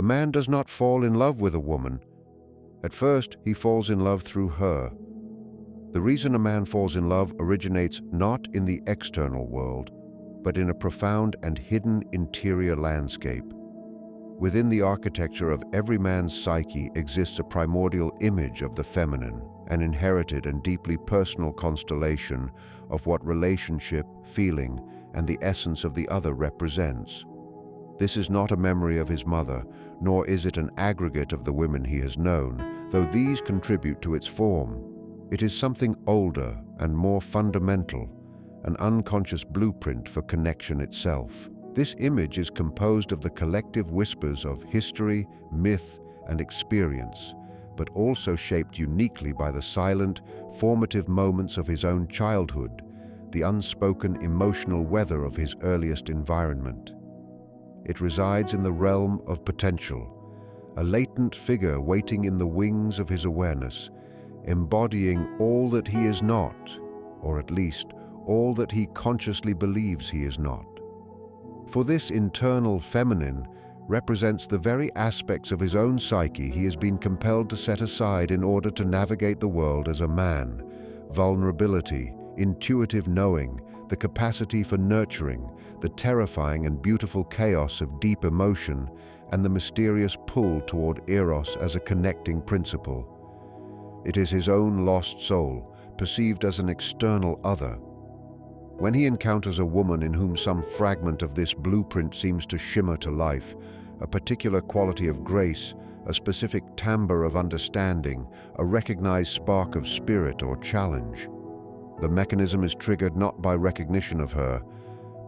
man does not fall in love with a woman. At first, he falls in love through her. The reason a man falls in love originates not in the external world, but in a profound and hidden interior landscape. Within the architecture of every man's psyche exists a primordial image of the feminine, an inherited and deeply personal constellation of what relationship, feeling, and the essence of the other represents. This is not a memory of his mother, nor is it an aggregate of the women he has known, though these contribute to its form. It is something older and more fundamental, an unconscious blueprint for connection itself. This image is composed of the collective whispers of history, myth, and experience, but also shaped uniquely by the silent, formative moments of his own childhood, the unspoken emotional weather of his earliest environment. It resides in the realm of potential, a latent figure waiting in the wings of his awareness, embodying all that he is not, or at least all that he consciously believes he is not. For this internal feminine represents the very aspects of his own psyche he has been compelled to set aside in order to navigate the world as a man: vulnerability, intuitive knowing, the capacity for nurturing, the terrifying and beautiful chaos of deep emotion, and the mysterious pull toward eros as a connecting principle. It is his own lost soul, perceived as an external other. When he encounters a woman in whom some fragment of this blueprint seems to shimmer to life, a particular quality of grace, a specific timbre of understanding, a recognized spark of spirit or challenge, the mechanism is triggered not by recognition of her,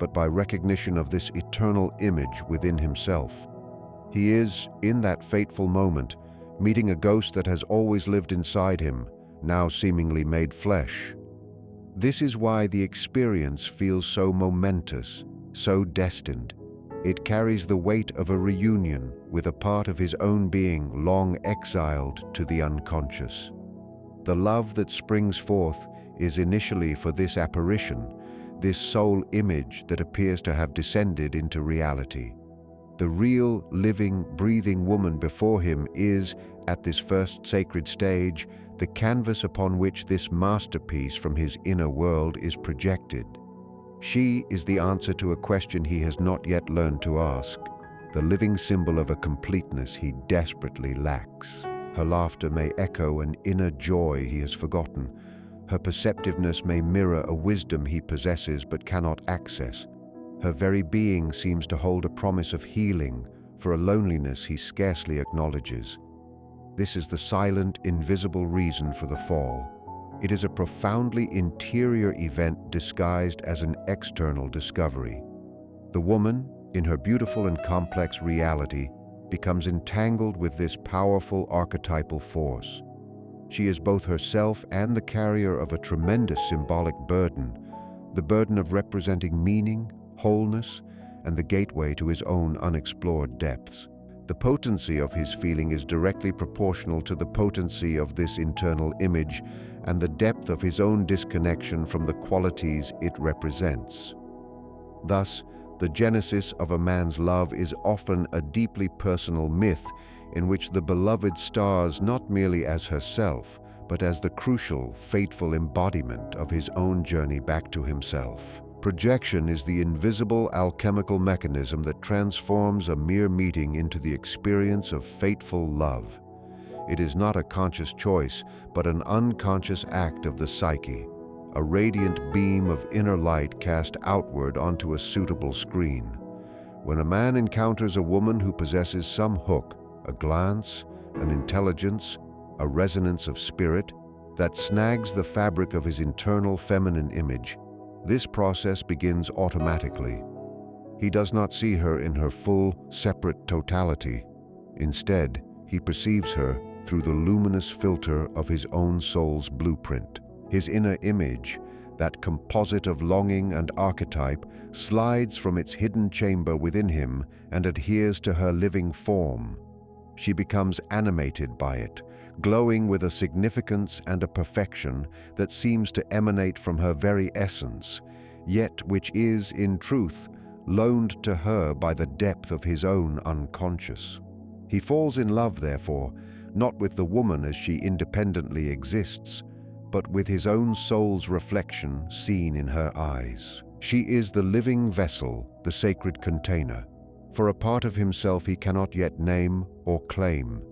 but by recognition of this eternal image within himself. He is, in that fateful moment, meeting a ghost that has always lived inside him, now seemingly made flesh. This is why the experience feels so momentous, so destined. It carries the weight of a reunion with a part of his own being long exiled to the unconscious. The love that springs forth is initially for this apparition, this soul image that appears to have descended into reality. The real, living, breathing woman before him is, at this first sacred stage, the canvas upon which this masterpiece from his inner world is projected. She is the answer to a question he has not yet learned to ask, the living symbol of a completeness he desperately lacks. Her laughter may echo an inner joy he has forgotten. Her perceptiveness may mirror a wisdom he possesses but cannot access. Her very being seems to hold a promise of healing for a loneliness he scarcely acknowledges. This is the silent, invisible reason for the fall. It is a profoundly interior event disguised as an external discovery. The woman, in her beautiful and complex reality, becomes entangled with this powerful archetypal force. She is both herself and the carrier of a tremendous symbolic burden, the burden of representing meaning, wholeness, and the gateway to his own unexplored depths. The potency of his feeling is directly proportional to the potency of this internal image and the depth of his own disconnection from the qualities it represents. Thus, the genesis of a man's love is often a deeply personal myth in which the beloved stars not merely as herself, but as the crucial, fateful embodiment of his own journey back to himself. Projection is the invisible alchemical mechanism that transforms a mere meeting into the experience of fateful love. It is not a conscious choice, but an unconscious act of the psyche, a radiant beam of inner light cast outward onto a suitable screen. When a man encounters a woman who possesses some hook, a glance, an intelligence, a resonance of spirit that snags the fabric of his internal feminine image, this process begins automatically. He does not see her in her full, separate totality. Instead, he perceives her through the luminous filter of his own soul's blueprint. His inner image, that composite of longing and archetype, slides from its hidden chamber within him and adheres to her living form. She becomes animated by it, glowing with a significance and a perfection that seems to emanate from her very essence, yet which is, in truth, loaned to her by the depth of his own unconscious. He falls in love, therefore, not with the woman as she independently exists, but with his own soul's reflection seen in her eyes. She is the living vessel, the sacred container, for a part of himself he cannot yet name or claim.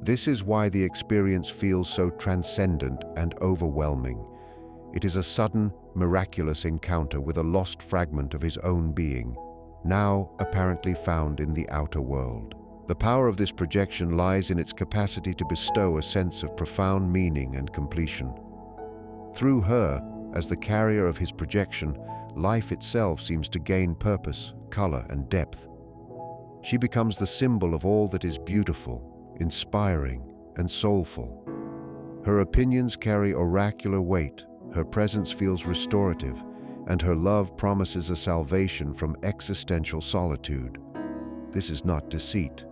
This is why the experience feels so transcendent and overwhelming. It is a sudden, miraculous encounter with a lost fragment of his own being, now apparently found in the outer world. The power of this projection lies in its capacity to bestow a sense of profound meaning and completion. Through her, as the carrier of his projection, life itself seems to gain purpose, color, and depth. She becomes the symbol of all that is beautiful, inspiring, and soulful. Her opinions carry oracular weight, her presence feels restorative, and her love promises a salvation from existential solitude. This is not deceit,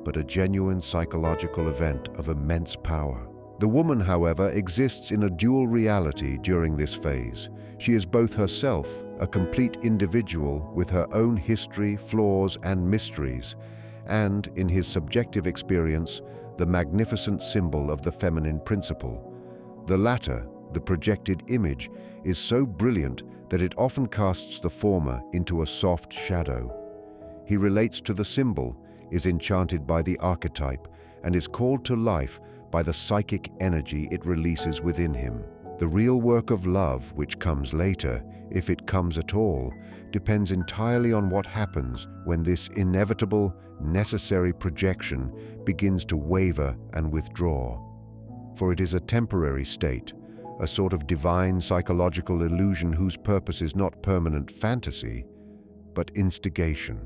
but a genuine psychological event of immense power. The woman, however, exists in a dual reality during this phase. She is both herself, a complete individual with her own history, flaws, and mysteries, and, in his subjective experience, the magnificent symbol of the feminine principle. The latter, the projected image, is so brilliant that it often casts the former into a soft shadow. He relates to the symbol, is enchanted by the archetype, and is called to life by the psychic energy it releases within him. The real work of love, which comes later, if it comes at all, depends entirely on what happens when this inevitable, necessary projection begins to waver and withdraw. For it is a temporary state, a sort of divine psychological illusion whose purpose is not permanent fantasy, but instigation.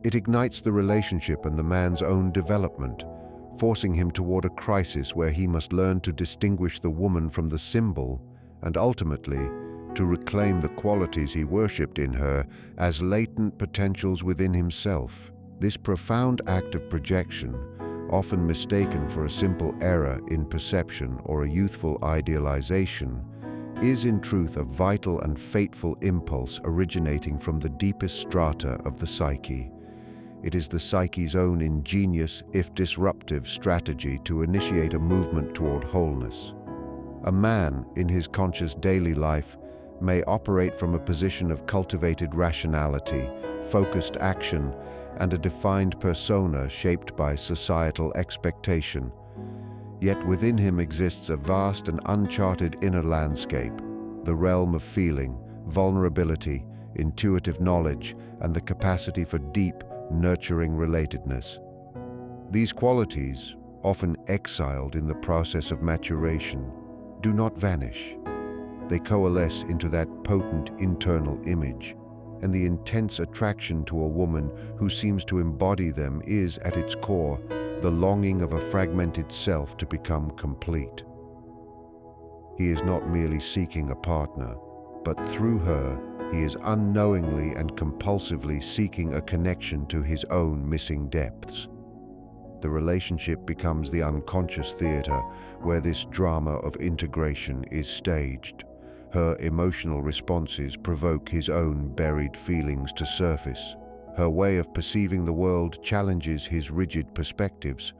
It ignites the relationship and the man's own development, forcing him toward a crisis where he must learn to distinguish the woman from the symbol and ultimately to reclaim the qualities he worshipped in her as latent potentials within himself. This profound act of projection, often mistaken for a simple error in perception or a youthful idealization, is in truth a vital and fateful impulse originating from the deepest strata of the psyche. It is the psyche's own ingenious, if disruptive, strategy to initiate a movement toward wholeness. A man, in his conscious daily life, may operate from a position of cultivated rationality, focused action, and a defined persona shaped by societal expectation. Yet within him exists a vast and uncharted inner landscape, the realm of feeling, vulnerability, intuitive knowledge, and the capacity for deep, nurturing relatedness. These qualities, often exiled in the process of maturation, do not vanish. They coalesce into that potent internal image, and the intense attraction to a woman who seems to embody them is, at its core, the longing of a fragmented self to become complete. He is not merely seeking a partner, but through her, he is unknowingly and compulsively seeking a connection to his own missing depths. The relationship becomes the unconscious theater where this drama of integration is staged. Her emotional responses provoke his own buried feelings to surface. Her way of perceiving the world challenges his rigid perspectives.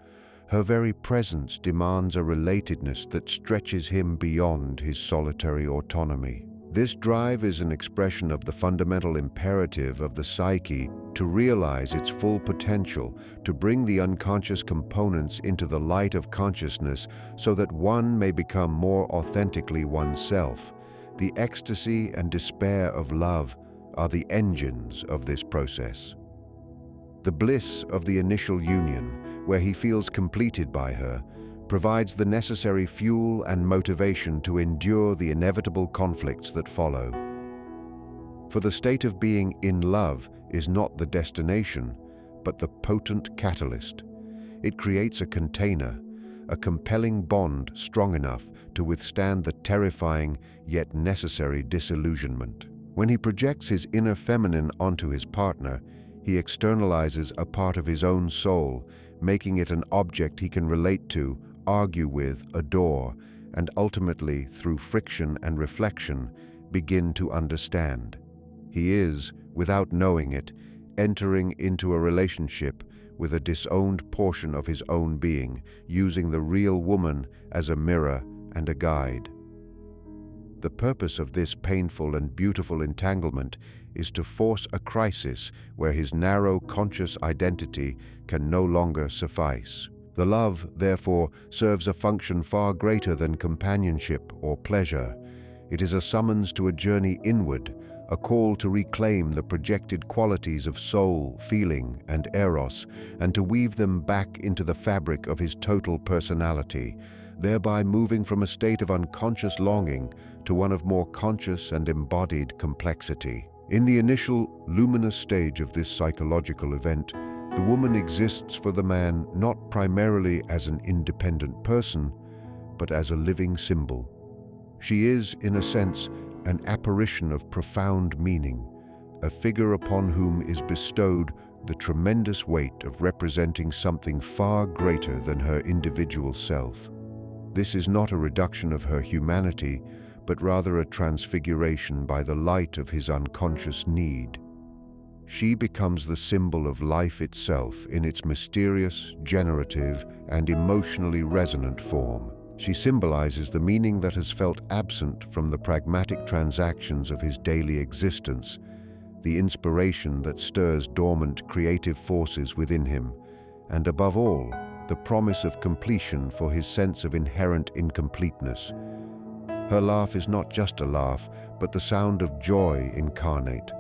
Her very presence demands a relatedness that stretches him beyond his solitary autonomy. This drive is an expression of the fundamental imperative of the psyche to realize its full potential, to bring the unconscious components into the light of consciousness so that one may become more authentically oneself. The ecstasy and despair of love are the engines of this process. The bliss of the initial union, where he feels completed by her, provides the necessary fuel and motivation to endure the inevitable conflicts that follow. For the state of being in love is not the destination, but the potent catalyst. It creates a container, a compelling bond strong enough to withstand the terrifying yet necessary disillusionment. When he projects his inner feminine onto his partner, he externalizes a part of his own soul, making it an object he can relate to, argue with, adore, and ultimately, through friction and reflection, begin to understand. He is, without knowing it, entering into a relationship with a disowned portion of his own being, using the real woman as a mirror and a guide. The purpose of this painful and beautiful entanglement is to force a crisis where his narrow conscious identity can no longer suffice. The love, therefore, serves a function far greater than companionship or pleasure. It is a summons to a journey inward, a call to reclaim the projected qualities of soul, feeling, and eros, and to weave them back into the fabric of his total personality, thereby moving from a state of unconscious longing to one of more conscious and embodied complexity. In the initial luminous stage of this psychological event, the woman exists for the man not primarily as an independent person, but as a living symbol. She is, in a sense, an apparition of profound meaning, a figure upon whom is bestowed the tremendous weight of representing something far greater than her individual self. This is not a reduction of her humanity, but rather a transfiguration by the light of his unconscious need. She becomes the symbol of life itself in its mysterious, generative, and emotionally resonant form. She symbolizes the meaning that has felt absent from the pragmatic transactions of his daily existence, the inspiration that stirs dormant creative forces within him, and above all, the promise of completion for his sense of inherent incompleteness. Her laugh is not just a laugh, but the sound of joy incarnate.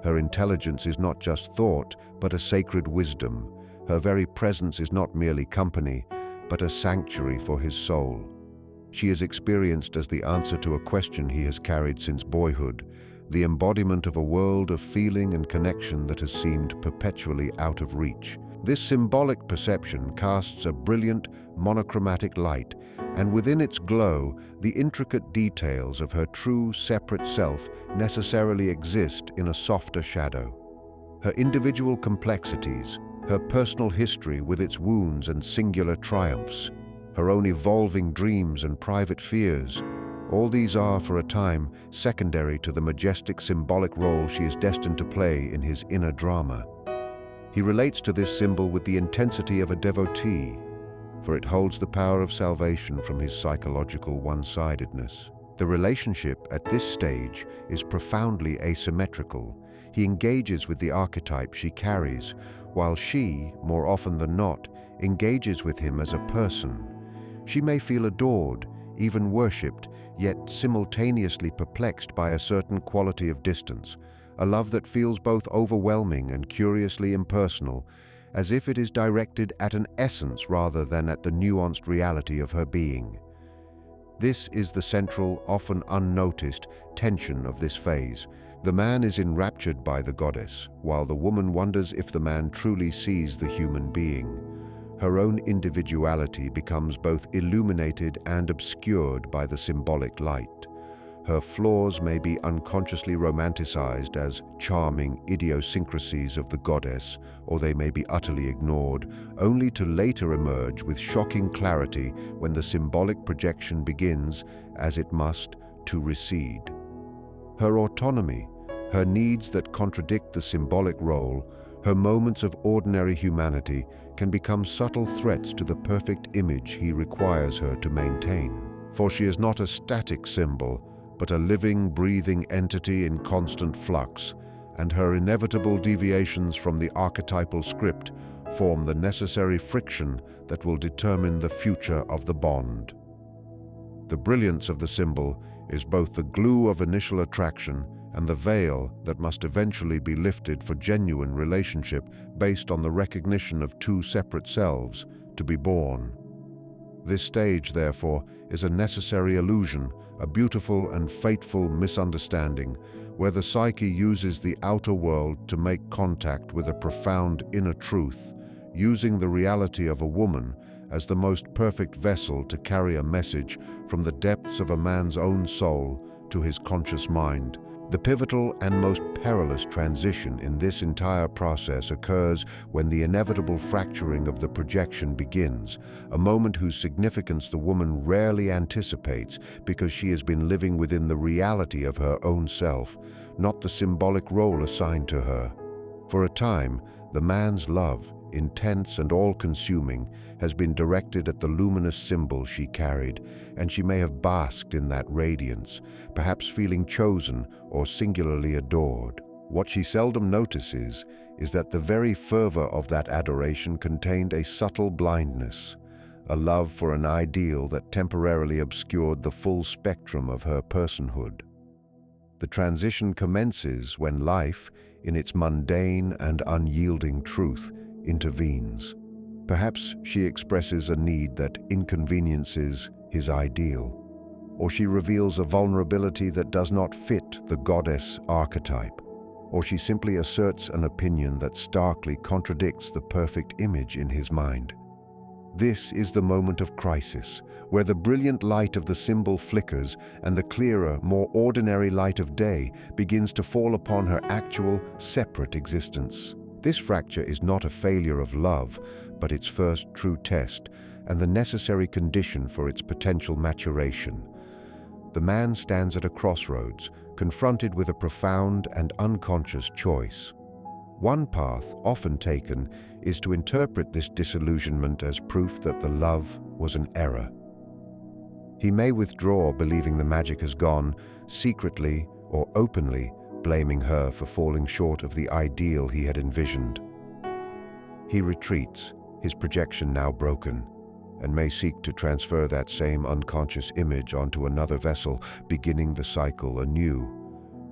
Her intelligence is not just thought, but a sacred wisdom. Her very presence is not merely company, but a sanctuary for his soul. She is experienced as the answer to a question he has carried since boyhood, the embodiment of a world of feeling and connection that has seemed perpetually out of reach. This symbolic perception casts a brilliant, monochromatic light, and within its glow, the intricate details of her true, separate self necessarily exist in a softer shadow. Her individual complexities, her personal history with its wounds and singular triumphs, her own evolving dreams and private fears, all these are, for a time, secondary to the majestic symbolic role she is destined to play in his inner drama. He relates to this symbol with the intensity of a devotee, for it holds the power of salvation from his psychological one-sidedness. The relationship at this stage is profoundly asymmetrical. He engages with the archetype she carries, while she, more often than not, engages with him as a person. She may feel adored, even worshipped, yet simultaneously perplexed by a certain quality of distance, a love that feels both overwhelming and curiously impersonal, as if it is directed at an essence rather than at the nuanced reality of her being. This is the central, often unnoticed, tension of this phase. The man is enraptured by the goddess, while the woman wonders if the man truly sees the human being. Her own individuality becomes both illuminated and obscured by the symbolic light. Her flaws may be unconsciously romanticized as charming idiosyncrasies of the goddess, or they may be utterly ignored, only to later emerge with shocking clarity when the symbolic projection begins, as it must, to recede. Her autonomy, her needs that contradict the symbolic role, her moments of ordinary humanity can become subtle threats to the perfect image he requires her to maintain. For she is not a static symbol, but a living, breathing entity in constant flux, and her inevitable deviations from the archetypal script form the necessary friction that will determine the future of the bond. The brilliance of the symbol is both the glue of initial attraction and the veil that must eventually be lifted for genuine relationship based on the recognition of two separate selves to be born. This stage, therefore, is a necessary illusion, a beautiful and fateful misunderstanding, where the psyche uses the outer world to make contact with a profound inner truth, using the reality of a woman as the most perfect vessel to carry a message from the depths of a man's own soul to his conscious mind. The pivotal and most perilous transition in this entire process occurs when the inevitable fracturing of the projection begins, a moment whose significance the woman rarely anticipates because she has been living within the reality of her own self, not the symbolic role assigned to her. For a time, the man's love, intense and all-consuming, has been directed at the luminous symbol she carried, and she may have basked in that radiance, perhaps feeling chosen or singularly adored. What she seldom notices is that the very fervor of that adoration contained a subtle blindness, a love for an ideal that temporarily obscured the full spectrum of her personhood. The transition commences when life, in its mundane and unyielding truth, intervenes. Perhaps she expresses a need that inconveniences his ideal, or she reveals a vulnerability that does not fit the goddess archetype, or she simply asserts an opinion that starkly contradicts the perfect image in his mind. This is the moment of crisis, where the brilliant light of the symbol flickers and the clearer, more ordinary light of day begins to fall upon her actual, separate existence. This fracture is not a failure of love, but its first true test and the necessary condition for its potential maturation. The man stands at a crossroads, confronted with a profound and unconscious choice. One path, often taken, is to interpret this disillusionment as proof that the love was an error. He may withdraw, believing the magic has gone, secretly or openly blaming her for falling short of the ideal he had envisioned. He retreats, his projection now broken, and may seek to transfer that same unconscious image onto another vessel, beginning the cycle anew,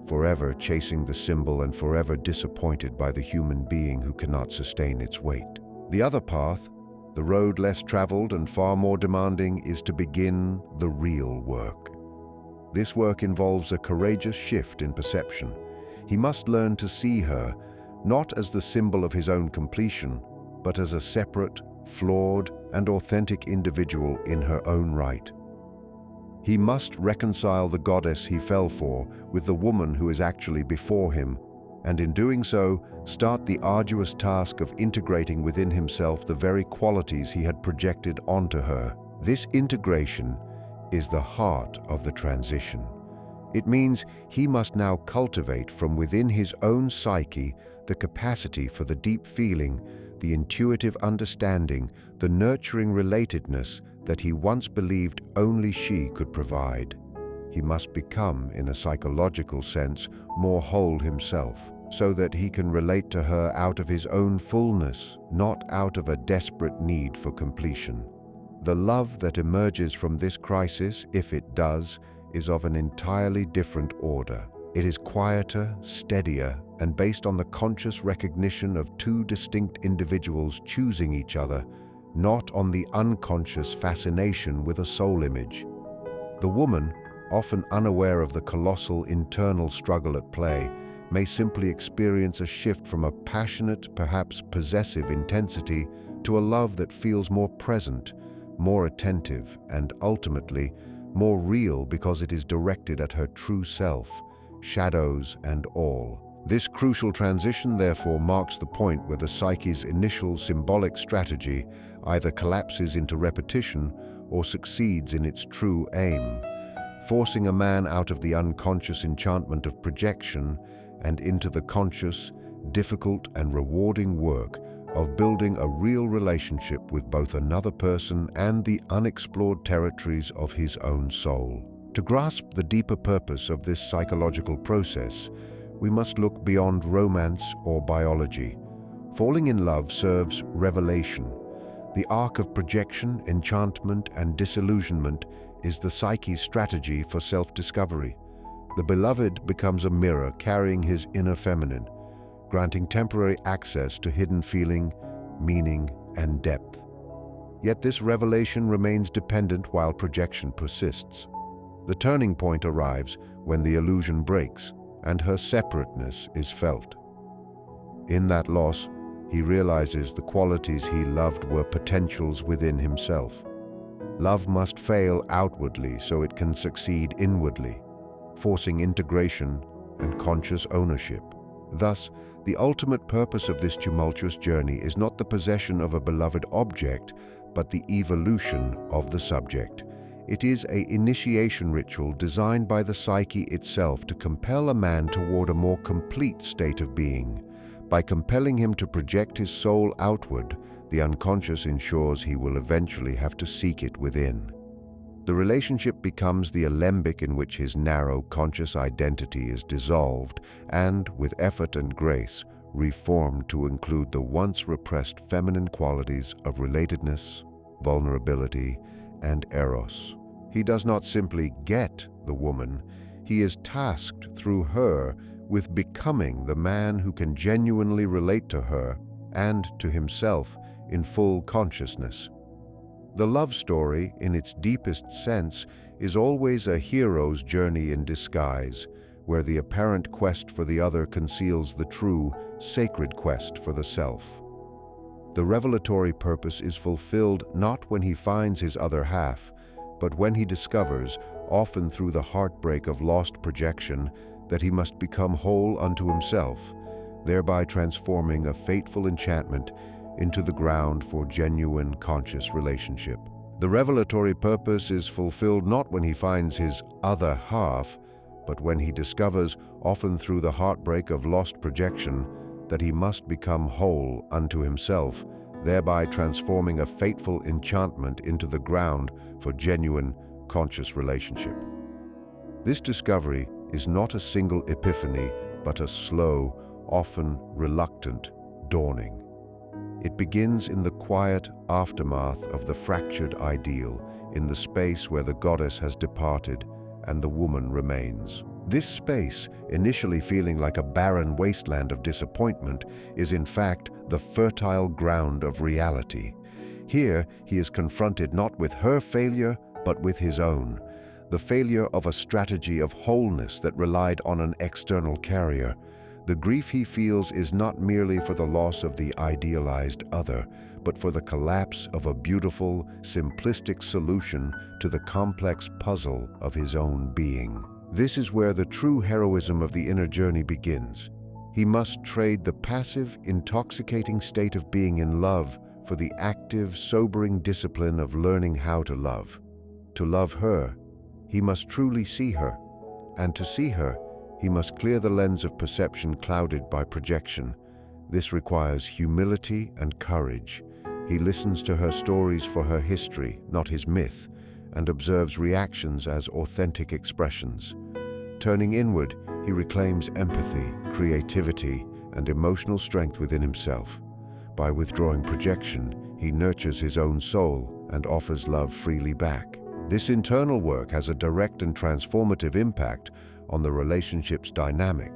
forever chasing the symbol and forever disappointed by the human being who cannot sustain its weight. The other path, the road less traveled and far more demanding, is to begin the real work. This work involves a courageous shift in perception. He must learn to see her, not as the symbol of his own completion, but as a separate, flawed, and authentic individual in her own right. He must reconcile the goddess he fell for with the woman who is actually before him, and in doing so, start the arduous task of integrating within himself the very qualities he had projected onto her. This integration is the heart of the transition. It means he must now cultivate from within his own psyche the capacity for the deep feeling, the intuitive understanding, the nurturing relatedness that he once believed only she could provide. He must become, in a psychological sense, more whole himself, so that he can relate to her out of his own fullness, not out of a desperate need for completion. The love that emerges from this crisis, if it does, is of an entirely different order. It is quieter, steadier, and based on the conscious recognition of two distinct individuals choosing each other, not on the unconscious fascination with a soul image. The woman, often unaware of the colossal internal struggle at play, may simply experience a shift from a passionate, perhaps possessive intensity to a love that feels more present, more attentive, and ultimately more real because it is directed at her true self, shadows and all. This crucial transition, therefore, marks the point where the psyche's initial symbolic strategy either collapses into repetition or succeeds in its true aim, forcing a man out of the unconscious enchantment of projection and into the conscious, difficult and rewarding work of building a real relationship with both another person and the unexplored territories of his own soul. To grasp the deeper purpose of this psychological process, we must look beyond romance or biology. Falling in love serves revelation. The arc of projection, enchantment, and disillusionment is the psyche's strategy for self-discovery. The beloved becomes a mirror carrying his inner feminine, granting temporary access to hidden feeling, meaning, and depth. Yet this revelation remains dependent while projection persists. The turning point arrives when the illusion breaks and her separateness is felt. In that loss, he realizes the qualities he loved were potentials within himself. Love must fail outwardly so it can succeed inwardly, forcing integration and conscious ownership. Thus, the ultimate purpose of this tumultuous journey is not the possession of a beloved object, but the evolution of the subject. It is an initiation ritual designed by the psyche itself to compel a man toward a more complete state of being. By compelling him to project his soul outward, The unconscious ensures he will eventually have to seek it within. The relationship becomes the alembic in which his narrow conscious identity is dissolved and, with effort and grace, reformed to include the once repressed feminine qualities of relatedness, vulnerability, and eros. He does not simply get the woman, he is tasked through her with becoming the man who can genuinely relate to her and to himself in full consciousness. The love story, in its deepest sense, is always a hero's journey in disguise, where the apparent quest for the other conceals the true, sacred quest for the self. The revelatory purpose is fulfilled not when he finds his other half, but when he discovers, often through the heartbreak of lost projection, that he must become whole unto himself, thereby transforming a fateful enchantment into the ground for genuine conscious relationship. The revelatory purpose is fulfilled not when he finds his other half, but when he discovers, often through the heartbreak of lost projection, that he must become whole unto himself, thereby transforming a fateful enchantment into the ground for genuine conscious relationship. This discovery is not a single epiphany, but a slow, often reluctant dawning. It begins in the quiet aftermath of the fractured ideal, in the space where the goddess has departed and the woman remains. This space, initially feeling like a barren wasteland of disappointment, is in fact the fertile ground of reality. Here, he is confronted not with her failure, but with his own, the failure of a strategy of wholeness that relied on an external carrier. The grief he feels is not merely for the loss of the idealized other, but for the collapse of a beautiful, simplistic solution to the complex puzzle of his own being. This is where the true heroism of the inner journey begins. He must trade the passive, intoxicating state of being in love for the active, sobering discipline of learning how to love. To love her, he must truly see her, and to see her, he must clear the lens of perception clouded by projection. This requires humility and courage. He listens to her stories for her history, not his myth, and observes reactions as authentic expressions. Turning inward, he reclaims empathy, creativity, and emotional strength within himself. By withdrawing projection, he nurtures his own soul and offers love freely back. This internal work has a direct and transformative impact on the relationship's dynamic.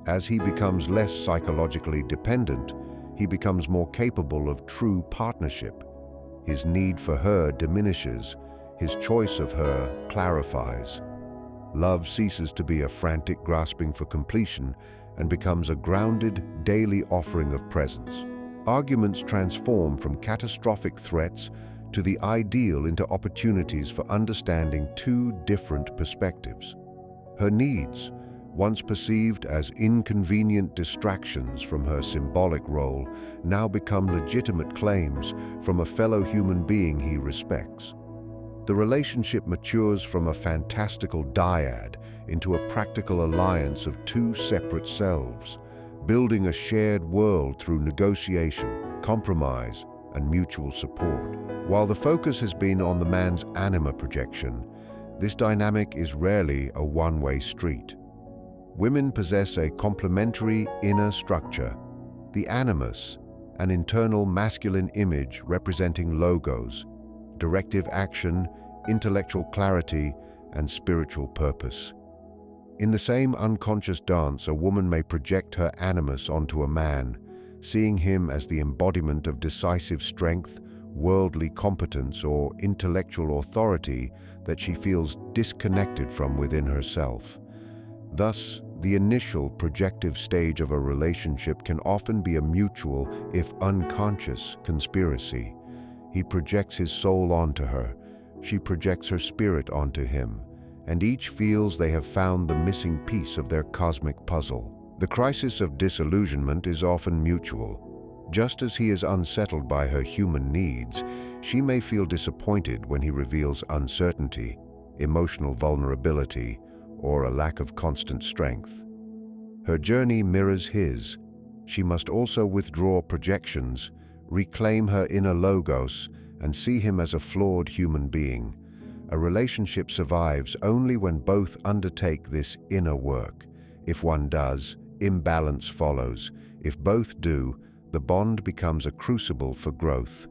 As he becomes less psychologically dependent, he becomes more capable of true partnership. His need for her diminishes, his choice of her clarifies. Love ceases to be a frantic grasping for completion and becomes a grounded, daily offering of presence. Arguments transform from catastrophic threats to the ideal into opportunities for understanding two different perspectives. Her needs, once perceived as inconvenient distractions from her symbolic role, now become legitimate claims from a fellow human being he respects. The relationship matures from a fantastical dyad into a practical alliance of two separate selves, building a shared world through negotiation, compromise, and mutual support. While the focus has been on the man's anima projection, this dynamic is rarely a one-way street. Women possess a complementary inner structure, the animus, an internal masculine image representing logos, directive action, intellectual clarity, and spiritual purpose. In the same unconscious dance, a woman may project her animus onto a man, seeing him as the embodiment of decisive strength, worldly competence, or intellectual authority that she feels disconnected from within herself. Thus, the initial projective stage of a relationship can often be a mutual, if unconscious, conspiracy. He projects his soul onto her, she projects her spirit onto him, and each feels they have found the missing piece of their cosmic puzzle. The crisis of disillusionment is often mutual. Just as he is unsettled by her human needs, she may feel disappointed when he reveals uncertainty, emotional vulnerability, or a lack of constant strength. Her journey mirrors his. She must also withdraw projections, reclaim her inner logos, and see him as a flawed human being. A relationship survives only when both undertake this inner work. If one does, imbalance follows. If both do, the bond becomes a crucible for growth.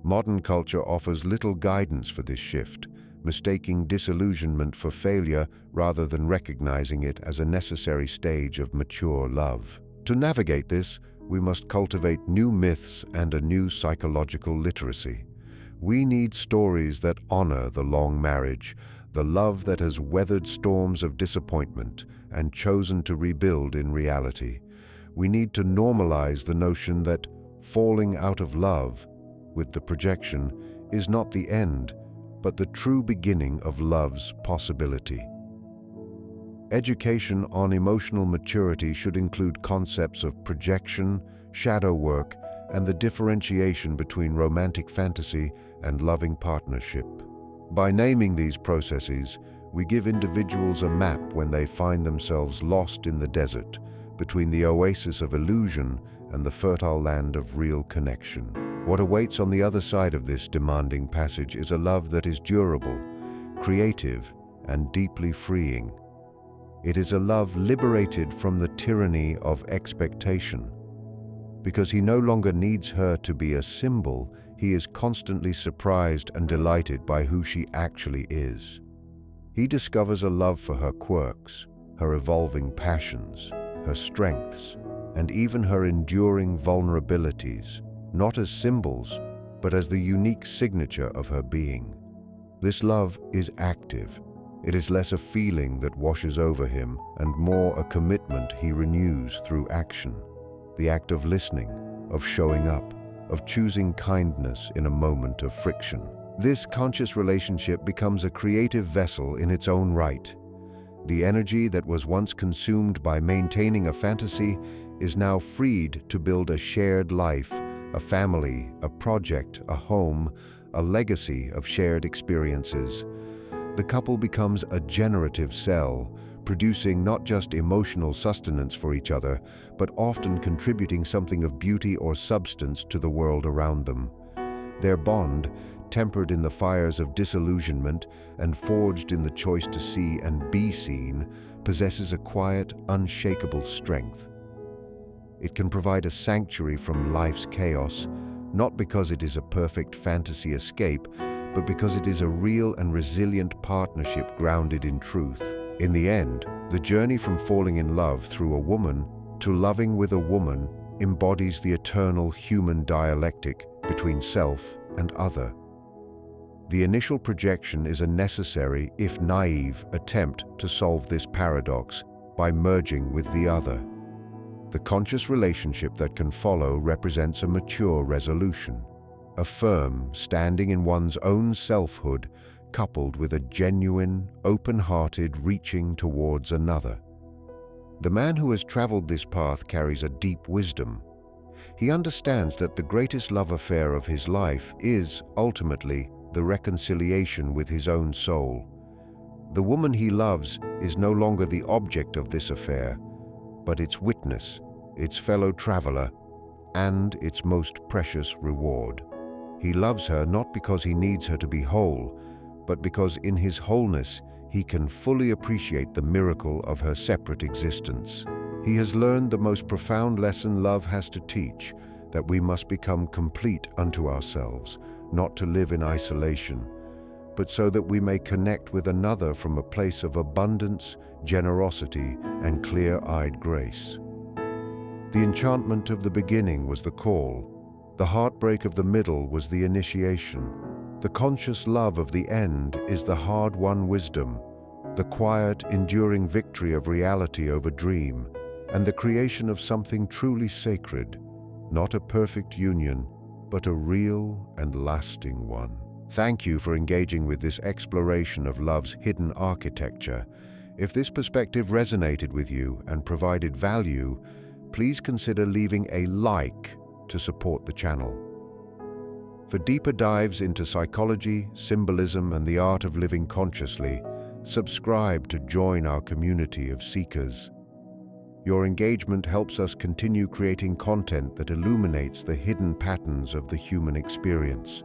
Modern culture offers little guidance for this shift, mistaking disillusionment for failure rather than recognizing it as a necessary stage of mature love. To navigate this, we must cultivate new myths and a new psychological literacy. We need stories that honor the long marriage, the love that has weathered storms of disappointment and chosen to rebuild in reality. We need to normalize the notion that falling out of love with the projection is not the end, but the true beginning of love's possibility. Education on emotional maturity should include concepts of projection, shadow work, and the differentiation between romantic fantasy and loving partnership. By naming these processes, we give individuals a map when they find themselves lost in the desert, between the oasis of illusion and the fertile land of real connection. What awaits on the other side of this demanding passage is a love that is durable, creative, and deeply freeing. It is a love liberated from the tyranny of expectation. Because he no longer needs her to be a symbol, he is constantly surprised and delighted by who she actually is. He discovers a love for her quirks, her evolving passions, her strengths, and even her enduring vulnerabilities, not as symbols, but as the unique signature of her being. This love is active. It is less a feeling that washes over him and more a commitment he renews through action. The act of listening, of showing up, of choosing kindness in a moment of friction. This conscious relationship becomes a creative vessel in its own right. The energy that was once consumed by maintaining a fantasy is now freed to build a shared life, a family, a project, a home, a legacy of shared experiences. The couple becomes a generative cell, producing not just emotional sustenance for each other, but often contributing something of beauty or substance to the world around them. Their bond, tempered in the fires of disillusionment and forged in the choice to see and be seen, possesses a quiet, unshakable strength. It can provide a sanctuary from life's chaos, not because it is a perfect fantasy escape, but because it is a real and resilient partnership grounded in truth. In the end, the journey from falling in love through a woman to loving with a woman embodies the eternal human dialectic between self and other. The initial projection is a necessary, if naive, attempt to solve this paradox by merging with the other. The conscious relationship that can follow represents a mature resolution, a firm standing in one's own selfhood, coupled with a genuine, open-hearted reaching towards another. The man who has traveled this path carries a deep wisdom. He understands that the greatest love affair of his life is, ultimately, the reconciliation with his own soul. The woman he loves is no longer the object of this affair, but its witness, its fellow traveler, and its most precious reward. He loves her not because he needs her to be whole, but because in his wholeness he can fully appreciate the miracle of her separate existence. He has learned the most profound lesson love has to teach, that we must become complete unto ourselves, not to live in isolation, but so that we may connect with another from a place of abundance, generosity, and clear-eyed grace. The enchantment of the beginning was the call. The heartbreak of the middle was the initiation. The conscious love of the end is the hard-won wisdom, the quiet, enduring victory of reality over dream, and the creation of something truly sacred, not a perfect union, but a real and lasting one. Thank you for engaging with this exploration of love's hidden architecture. If this perspective resonated with you and provided value, please consider leaving a like to support the channel. For deeper dives into psychology, symbolism, and the art of living consciously, subscribe to join our community of seekers. Your engagement helps us continue creating content that illuminates the hidden patterns of the human experience.